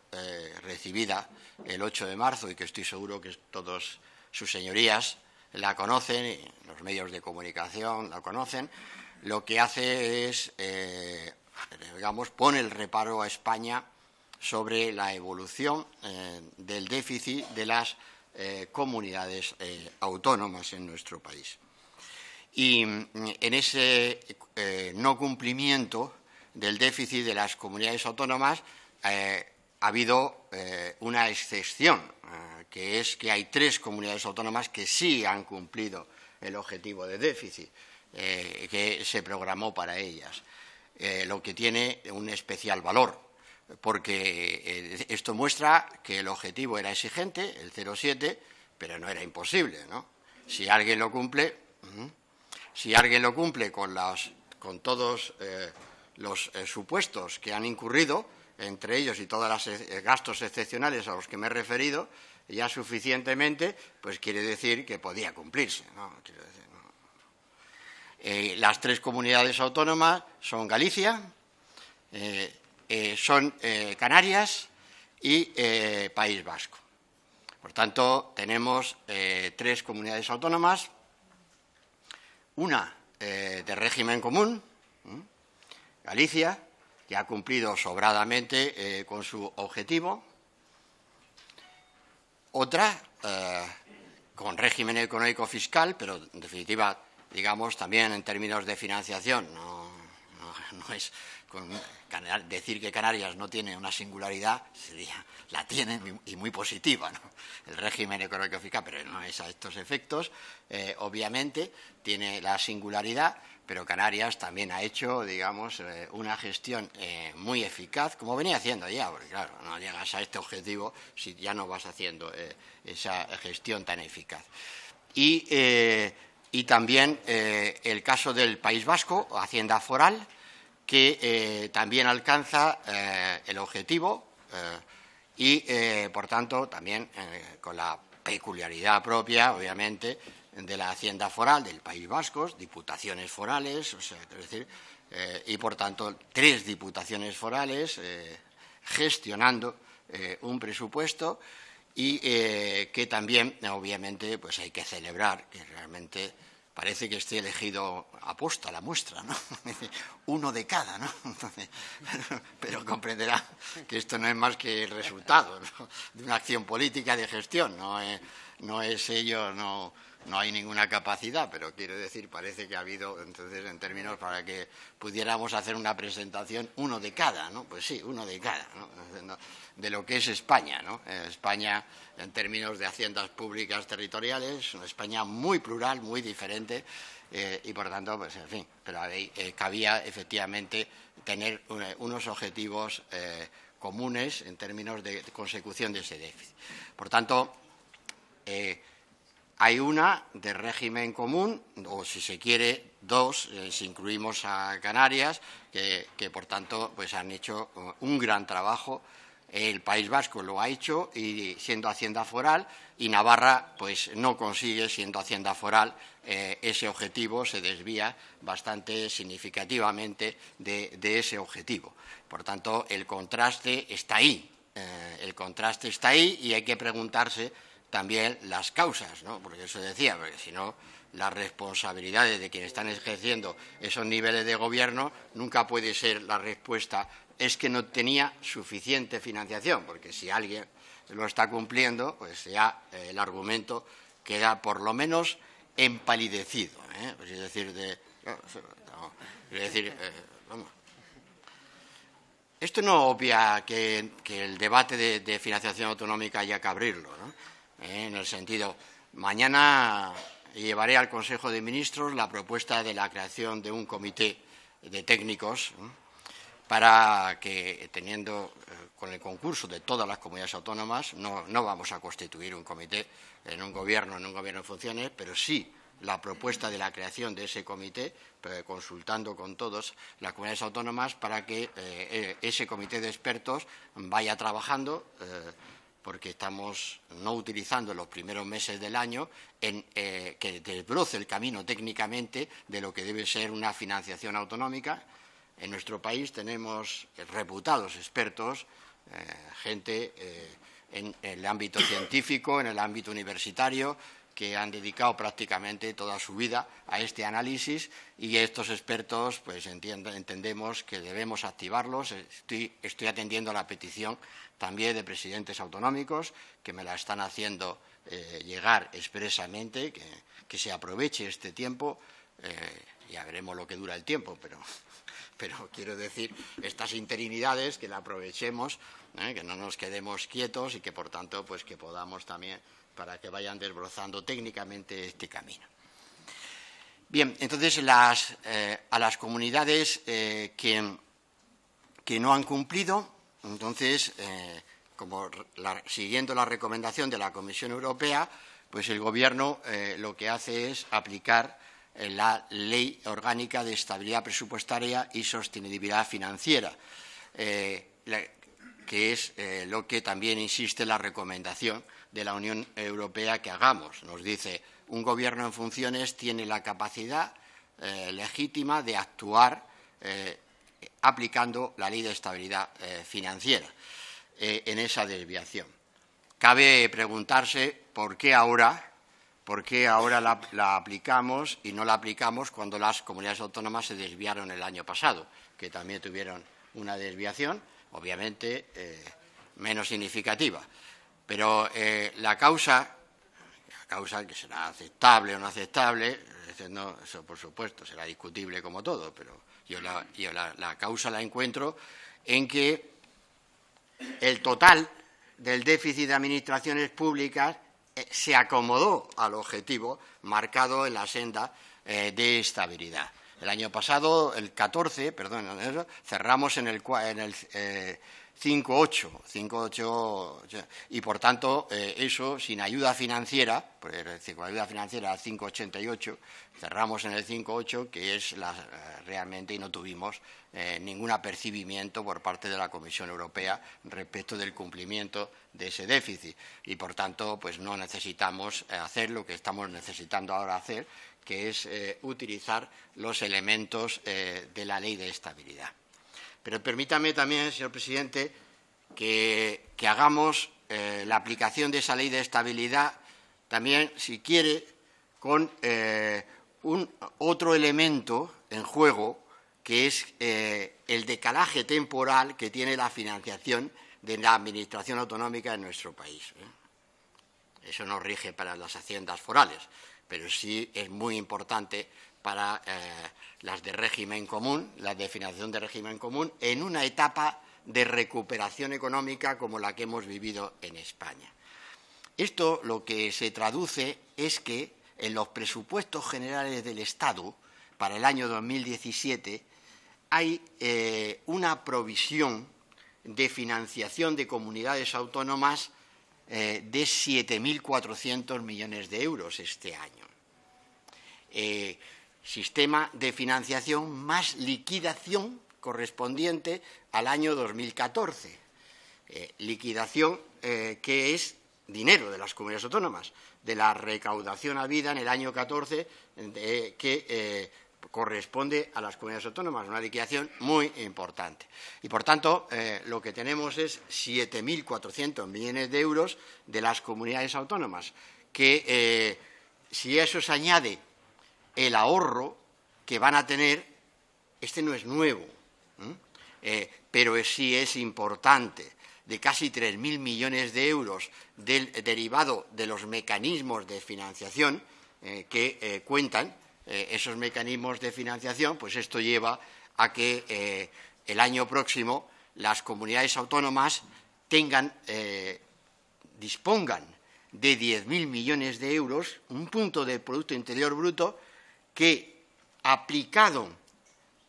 Speaker 2: recibida el 8 de marzo y que estoy seguro que todos sus señorías la conocen, y los medios de comunicación la conocen, lo que hace es, pone el reparo a España sobre la evolución del déficit de las comunidades autónomas en nuestro país. Y en ese no cumplimiento del déficit de las comunidades autónomas ha habido una excepción, que es que hay 3 comunidades autónomas que sí han cumplido el objetivo de déficit que se programó para ellas, lo que tiene un especial valor, porque esto muestra que el objetivo era exigente, el 0,7, pero no era imposible, ¿no? Si alguien lo cumple con todos los supuestos que han incurrido, entre ellos y todos los gastos excepcionales a los que me he referido, ya suficientemente, pues quiere decir que podía cumplirse, ¿no? Quiero decir, ¿no? Las 3 comunidades autónomas son Galicia, son Canarias y País Vasco. Por tanto, tenemos 3 comunidades autónomas, una de régimen común, Galicia, que ha cumplido sobradamente con su objetivo, otra con régimen económico fiscal, pero en definitiva, digamos, también en términos de financiación, no es decir que Canarias no tiene una singularidad, la tiene y muy positiva, ¿no? El régimen económico fiscal, pero no es a estos efectos, obviamente tiene la singularidad, pero Canarias también ha hecho, digamos, una gestión muy eficaz, como venía haciendo ya, porque claro, no llegas a este objetivo si ya no vas haciendo esa gestión tan eficaz. Y también el caso del País Vasco, Hacienda Foral, que también alcanza el objetivo y, por tanto, también con la peculiaridad propia, obviamente, de la Hacienda Foral del País Vasco, diputaciones forales, o sea, es decir, y, por tanto, 3 diputaciones forales gestionando un presupuesto y que también, obviamente, pues hay que celebrar que realmente parece que esté elegido aposta la muestra, ¿no? Uno de cada, ¿no? Entonces, pero comprenderá que esto no es más que el resultado, ¿no?, de una acción política de gestión, no es ello, no hay ninguna capacidad, pero quiero decir, parece que ha habido, entonces, en términos para que pudiéramos hacer una presentación, uno de cada, ¿no? Pues sí, uno de cada, ¿no?, de lo que es España, ¿no? España, en términos de haciendas públicas territoriales, una España muy plural, muy diferente, y por tanto, pues en fin, pero ahí cabía efectivamente tener unos objetivos comunes en términos de consecución de ese déficit. Por tanto, hay una de régimen común, o si se quiere, dos, si incluimos a Canarias, que por tanto pues han hecho un gran trabajo. El País Vasco lo ha hecho y siendo Hacienda Foral, y Navarra pues no consigue, siendo Hacienda Foral, ese objetivo, se desvía bastante significativamente de ese objetivo. Por tanto, el contraste está ahí, y hay que preguntarse también las causas, ¿no? Porque eso decía, porque si no, las responsabilidades de quienes están ejerciendo esos niveles de gobierno nunca puede ser la respuesta es que no tenía suficiente financiación, porque si alguien lo está cumpliendo, pues ya el argumento queda por lo menos empalidecido, ¿eh? Pues es decir, vamos. Esto no obvia que el debate de financiación autonómica haya que abrirlo, ¿no? En el sentido, mañana llevaré al Consejo de Ministros la propuesta de la creación de un comité de técnicos, ¿no?, para que, teniendo con el concurso de todas las comunidades autónomas, no vamos a constituir un comité en un gobierno en funciones, pero sí la propuesta de la creación de ese comité, consultando con todas las comunidades autónomas para que ese comité de expertos vaya trabajando, porque estamos no utilizando los primeros meses del año en que desbroce el camino técnicamente de lo que debe ser una financiación autonómica. En nuestro país tenemos reputados expertos, gente en el ámbito científico, en el ámbito universitario, que han dedicado prácticamente toda su vida a este análisis, y estos expertos pues entendemos que debemos activarlos. Estoy atendiendo a la petición también de presidentes autonómicos que me la están haciendo llegar expresamente, que se aproveche este tiempo. Ya veremos lo que dura el tiempo, pero quiero decir, estas interinidades que la aprovechemos, que no nos quedemos quietos y que, por tanto, pues que podamos también, para que vayan desbrozando técnicamente este camino. Bien, entonces, a las comunidades que no han cumplido, entonces, siguiendo la recomendación de la Comisión Europea, pues el Gobierno lo que hace es aplicar la Ley Orgánica de Estabilidad Presupuestaria y Sostenibilidad Financiera, que es lo que también insiste la recomendación de la Unión Europea que hagamos. Nos dice, un Gobierno en funciones tiene la capacidad legítima de actuar aplicando la Ley de Estabilidad Financiera en esa desviación. Cabe preguntarse por qué ahora la aplicamos y no la aplicamos cuando las comunidades autónomas se desviaron el año pasado, que también tuvieron una desviación, obviamente menos significativa. Pero la causa que será aceptable o no aceptable, eso por supuesto será discutible como todo, pero yo la causa la encuentro en que el total del déficit de administraciones públicas se acomodó al objetivo marcado en la senda de estabilidad. El año pasado, el 14, cerramos en el 5,8, y por tanto eso sin ayuda financiera, con ayuda financiera al 5,88, cerramos en el 5,8, que es realmente, y no tuvimos ningún apercibimiento por parte de la Comisión Europea respecto del cumplimiento de ese déficit, y por tanto pues no necesitamos hacer lo que estamos necesitando ahora hacer, que es utilizar los elementos de la Ley de Estabilidad. Pero permítame también, señor presidente, que hagamos la aplicación de esa ley de estabilidad también, si quiere, con otro elemento en juego, que es el decalaje temporal que tiene la financiación de la Administración autonómica en nuestro país. Eso no rige para las haciendas forales, pero sí es muy importante para las de régimen común, las de financiación de régimen común, en una etapa de recuperación económica como la que hemos vivido en España. Esto lo que se traduce es que en los presupuestos generales del Estado para el año 2017 hay una provisión de financiación de comunidades autónomas de 7.400 millones de euros este año. Sistema de financiación más liquidación correspondiente al año 2014. Liquidación que es dinero de las comunidades autónomas, de la recaudación habida en el año 14 que corresponde a las comunidades autónomas, una liquidación muy importante. Y, por tanto, lo que tenemos es 7.400 millones de euros de las comunidades autónomas, que si a eso se añade el ahorro que van a tener, este no es nuevo, pero sí es importante, de casi 3.000 millones de euros derivado de los mecanismos de financiación que cuentan. Esos mecanismos de financiación, pues esto lleva a que el año próximo las comunidades autónomas dispongan de 10.000 millones de euros, un punto del Producto Interior Bruto que, aplicado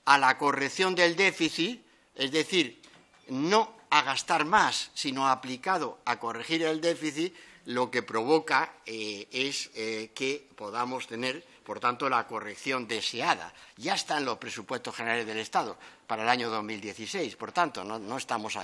Speaker 2: a la corrección del déficit, es decir, no a gastar más, sino aplicado a corregir el déficit, lo que provoca es que podamos tener, por tanto, la corrección deseada. Ya está en los presupuestos generales del Estado para el año 2016. Por tanto, no estamos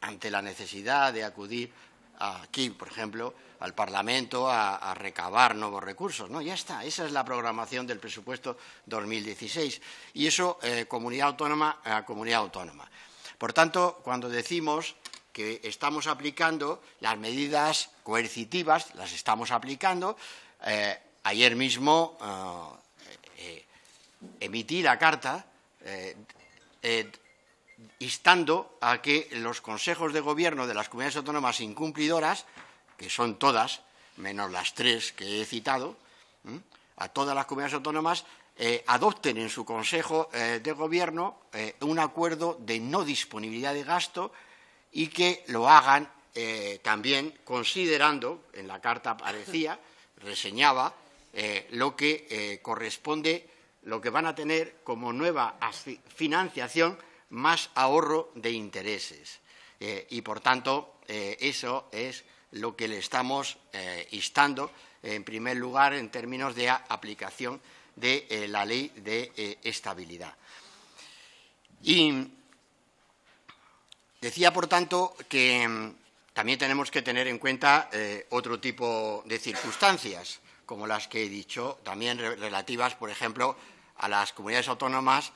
Speaker 2: ante la necesidad de acudir aquí, por ejemplo, al Parlamento a recabar nuevos recursos. No, ya está. Esa es la programación del presupuesto 2016. Y eso, comunidad autónoma a comunidad autónoma. Por tanto, cuando decimos que estamos aplicando las medidas coercitivas, las estamos aplicando. Ayer mismo emití la carta instando a que los consejos de gobierno de las comunidades autónomas incumplidoras, que son todas, menos las 3 que he citado, a todas las comunidades autónomas, adopten en su consejo de gobierno un acuerdo de no disponibilidad de gasto y que lo hagan también considerando, en la carta aparecía, reseñaba, lo que corresponde, lo que van a tener como nueva financiación más ahorro de intereses. Y, por tanto, eso es lo que le estamos instando, en primer lugar, en términos de aplicación de la ley de estabilidad. Y decía, por tanto, que también tenemos que tener en cuenta otro tipo de circunstancias, como las que he dicho, también relativas, por ejemplo, a las comunidades autónomas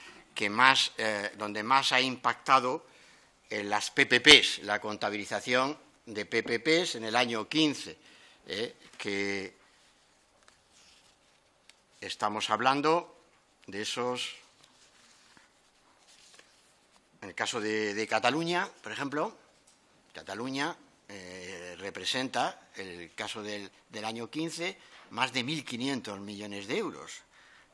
Speaker 2: donde más ha impactado las PPPs, la contabilización de PPPs en el año 15, que estamos hablando de esos. En el caso de Cataluña, por ejemplo, Cataluña representa, el caso del año 15, más de 1.500 millones de euros,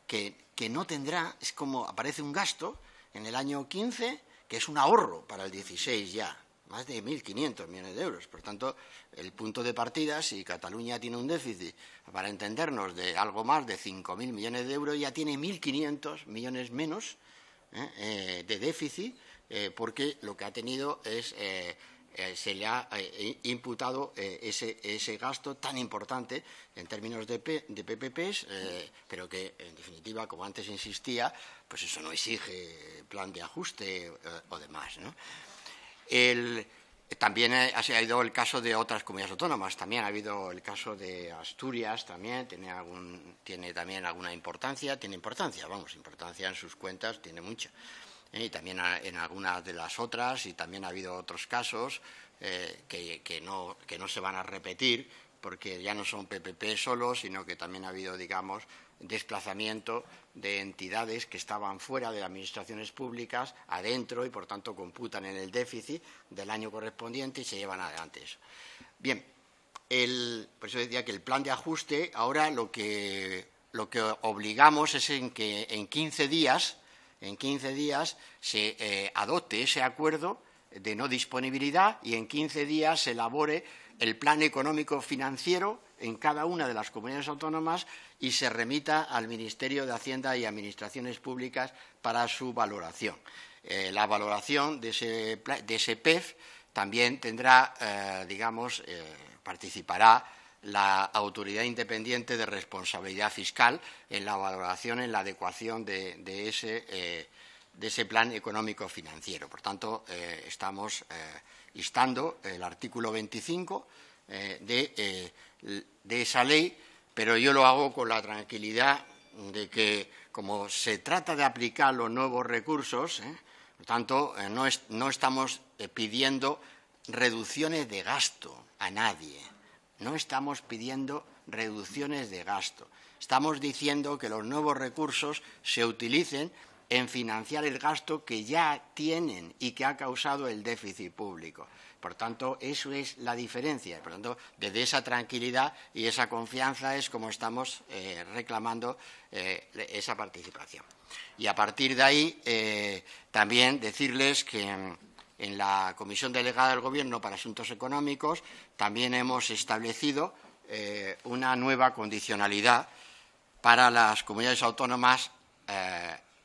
Speaker 2: que no tendrá, es como aparece un gasto en el año 15, que es un ahorro para el 16 ya, más de 1.500 millones de euros. Por tanto, el punto de partida, si Cataluña tiene un déficit, para entendernos, de algo más de 5.000 millones de euros, ya tiene 1.500 millones menos de déficit, porque lo que ha tenido es, se le ha imputado ese gasto tan importante en términos de PPPs, pero que, en definitiva, como antes insistía, pues eso no exige plan de ajuste o demás, ¿no? También ha habido el caso de otras comunidades autónomas, también ha habido el caso de Asturias, también tiene también alguna importancia, importancia en sus cuentas, tiene mucha. y también en algunas de las otras, y también ha habido otros casos que no se van a repetir, porque ya no son PPP solo, sino que también ha habido, digamos, desplazamiento de entidades que estaban fuera de las administraciones públicas, adentro, y por tanto computan en el déficit del año correspondiente y se llevan adelante eso. Bien, por eso decía que el plan de ajuste, ahora lo que obligamos es en que en 15 días se adopte ese acuerdo de no disponibilidad y en 15 días se elabore el plan económico financiero en cada una de las comunidades autónomas y se remita al Ministerio de Hacienda y Administraciones Públicas para su valoración. La valoración de ese PEF también tendrá, participará la Autoridad Independiente de Responsabilidad Fiscal en la valoración, en la adecuación de ese plan económico financiero. Por tanto, estamos instando el artículo 25 de esa ley, pero yo lo hago con la tranquilidad de que, como se trata de aplicar los nuevos recursos, por tanto, no estamos pidiendo reducciones de gasto a nadie. No estamos pidiendo reducciones de gasto. Estamos diciendo que los nuevos recursos se utilicen en financiar el gasto que ya tienen y que ha causado el déficit público. Por tanto, eso es la diferencia. Por tanto, desde esa tranquilidad y esa confianza es como estamos reclamando esa participación. Y a partir de ahí, también decirles que en la Comisión Delegada del Gobierno para Asuntos Económicos también hemos establecido una nueva condicionalidad para las comunidades autónomas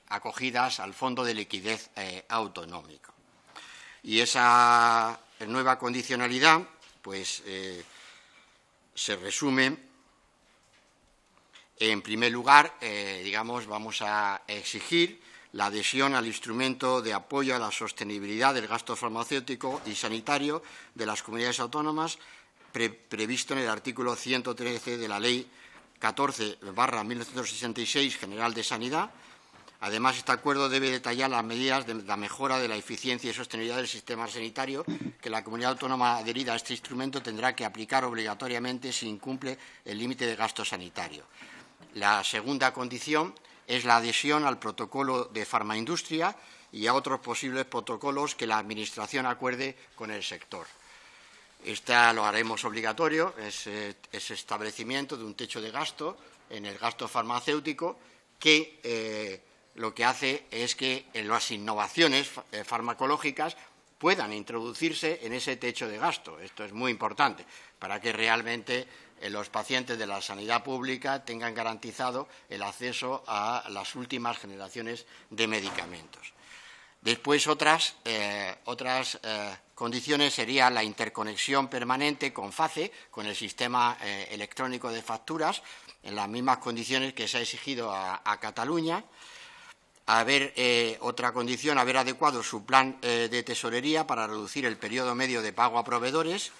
Speaker 2: acogidas al Fondo de Liquidez Autonómico. Y esa nueva condicionalidad, pues, se resume, en primer lugar, vamos a exigir la adhesión al instrumento de apoyo a la sostenibilidad del gasto farmacéutico y sanitario de las comunidades autónomas previsto en el artículo 113 de la Ley 14/1966 General de Sanidad. Además, este acuerdo debe detallar las medidas de la mejora de la eficiencia y sostenibilidad del sistema sanitario que la comunidad autónoma adherida a este instrumento tendrá que aplicar obligatoriamente si incumple el límite de gasto sanitario. La segunda condición es la adhesión al protocolo de farmaindustria y a otros posibles protocolos que la Administración acuerde con el sector. Esta lo haremos obligatorio, ese establecimiento de un techo de gasto en el gasto farmacéutico que lo que hace es que las innovaciones farmacológicas puedan introducirse en ese techo de gasto. Esto es muy importante para que realmente los pacientes de la sanidad pública tengan garantizado el acceso a las últimas generaciones de medicamentos. Después, otras condiciones serían la interconexión permanente con FACE, con el sistema electrónico de facturas, en las mismas condiciones que se ha exigido a Cataluña. Otra condición, haber adecuado su plan de tesorería para reducir el periodo medio de pago a proveedores.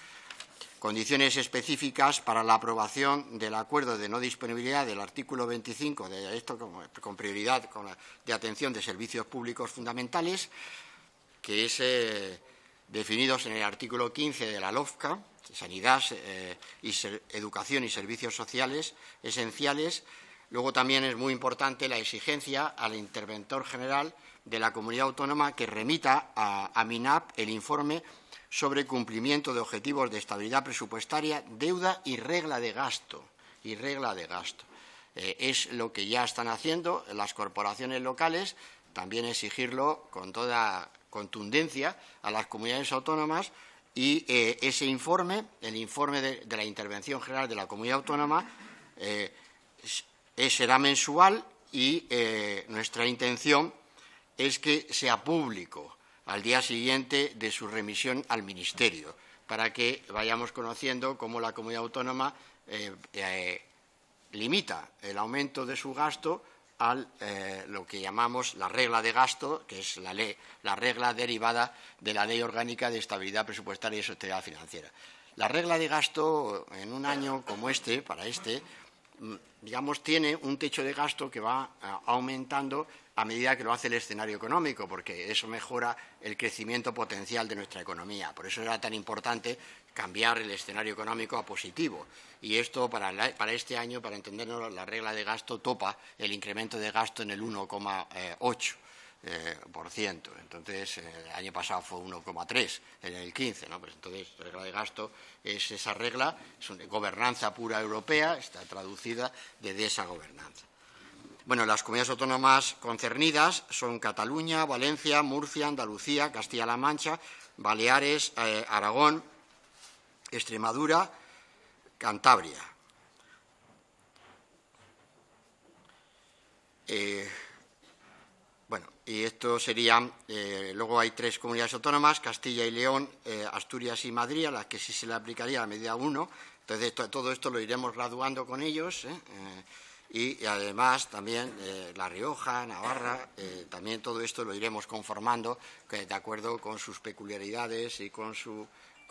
Speaker 2: Condiciones específicas para la aprobación del acuerdo de no disponibilidad del artículo 25 de esto con prioridad de atención de servicios públicos fundamentales, que es definidos en el artículo 15 de la LOFCA, sanidad, educación y servicios sociales esenciales. Luego también es muy importante la exigencia al interventor general de la comunidad autónoma que remita a MINAP el informe sobre cumplimiento de objetivos de estabilidad presupuestaria, deuda y regla de gasto. Es lo que ya están haciendo las corporaciones locales, también exigirlo con toda contundencia a las comunidades autónomas y ese informe, el informe de la Intervención General de la Comunidad Autónoma, será mensual y nuestra intención es que sea público al día siguiente de su remisión al Ministerio, para que vayamos conociendo cómo la comunidad autónoma limita el aumento de su gasto a lo que llamamos la regla de gasto, que es la regla derivada de la Ley Orgánica de Estabilidad Presupuestaria y Sostenibilidad Financiera. La regla de gasto en un año como para este, digamos, tiene un techo de gasto que va aumentando a medida que lo hace el escenario económico, porque eso mejora el crecimiento potencial de nuestra economía. Por eso era tan importante cambiar el escenario económico a positivo. Y esto, para este año, para entendernos, la regla de gasto topa el incremento de gasto en el 1,8%. Entonces, el año pasado fue 1,3 en el 15, ¿no? Pues entonces, la regla de gasto es esa regla, es una gobernanza pura europea, está traducida desde esa gobernanza. Bueno, las comunidades autónomas concernidas son Cataluña, Valencia, Murcia, Andalucía, Castilla-La Mancha, Baleares, Aragón, Extremadura, Cantabria. Bueno, y esto serían, luego hay 3 comunidades autónomas, Castilla y León, Asturias y Madrid, a las que sí se le aplicaría la medida 1. Entonces, todo esto lo iremos graduando con ellos, y además también La Rioja, Navarra, también todo esto lo iremos conformando de acuerdo con sus peculiaridades y con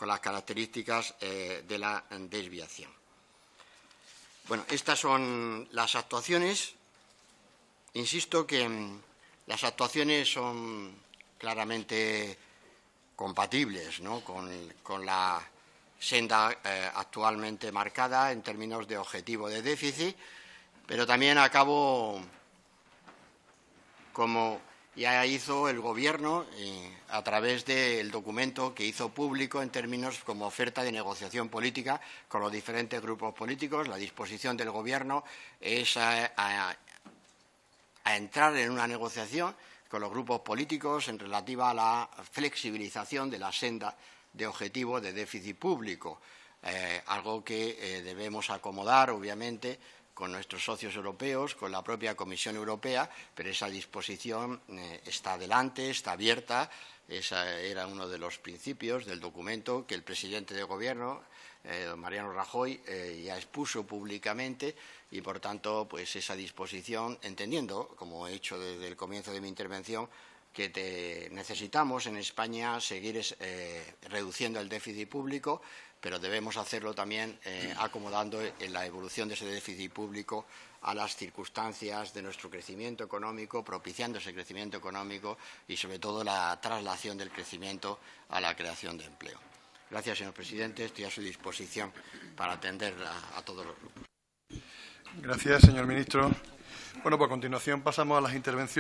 Speaker 2: las características de la desviación. Bueno, estas son las actuaciones. Insisto que las actuaciones son claramente compatibles, ¿no?, con la senda actualmente marcada en términos de objetivo de déficit, pero también acabo, como ya hizo el Gobierno a través del documento que hizo público en términos como oferta de negociación política con los diferentes grupos políticos. La disposición del Gobierno es a entrar en una negociación con los grupos políticos en relativa a la flexibilización de la senda de objetivo de déficit público, algo que debemos acomodar, obviamente, con nuestros socios europeos, con la propia Comisión Europea, pero esa disposición está adelante, está abierta. Ese era uno de los principios del documento que el presidente de Gobierno, don Mariano Rajoy, ya expuso públicamente, y, por tanto, pues esa disposición, entendiendo, como he hecho desde el comienzo de mi intervención, que necesitamos en España seguir reduciendo el déficit público, pero debemos hacerlo también acomodando en la evolución de ese déficit público a las circunstancias de nuestro crecimiento económico, propiciando ese crecimiento económico y, sobre todo, la traslación del crecimiento a la creación de empleo. Gracias, señor presidente. Estoy a su disposición para atender a todos los grupos.
Speaker 1: Gracias, señor ministro. Bueno, pues a continuación pasamos a las intervenciones.